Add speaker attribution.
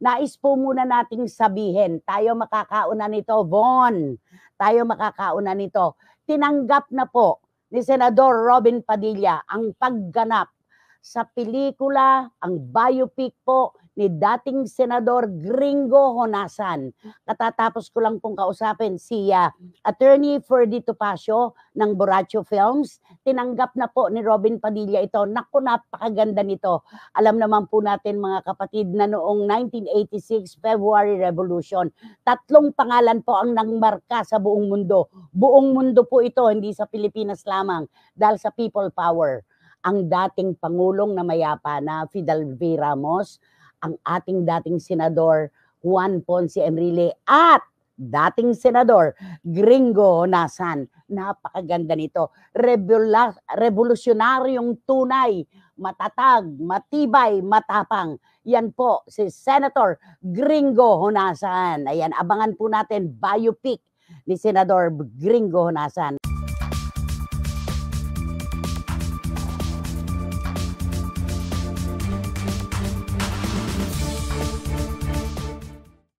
Speaker 1: nais po muna nating sabihin, tayo makakauna nito, Von. Tayo makakauna nito. Tinanggap na po ni Senador Robin Padilla ang pagganap sa pelikula, ang biopic po ni dating Senador Gringo Honasan. Katatapos ko lang pong kausapin si Attorney Ferdy Topacio ng Borracho Films. Tinanggap na po ni Robin Padilla ito. Naku, napakaganda nito. Alam naman po natin mga kapatid na noong 1986 February Revolution, 3 pangalan po ang nangmarka sa buong mundo. Buong mundo po ito, hindi sa Pilipinas lamang, dahil sa people power. Ang dating Pangulong na mayapa na Fidel V. Ramos, ang ating dating Senador Juan Ponce Enrile at dating Senador Gringo Honasan. Napakaganda nito. Revolusyonaryong tunay, matatag, matibay, matapang. Yan po si Senator Gringo Honasan. Ayan, abangan po natin biopic ni Senador Gringo Honasan.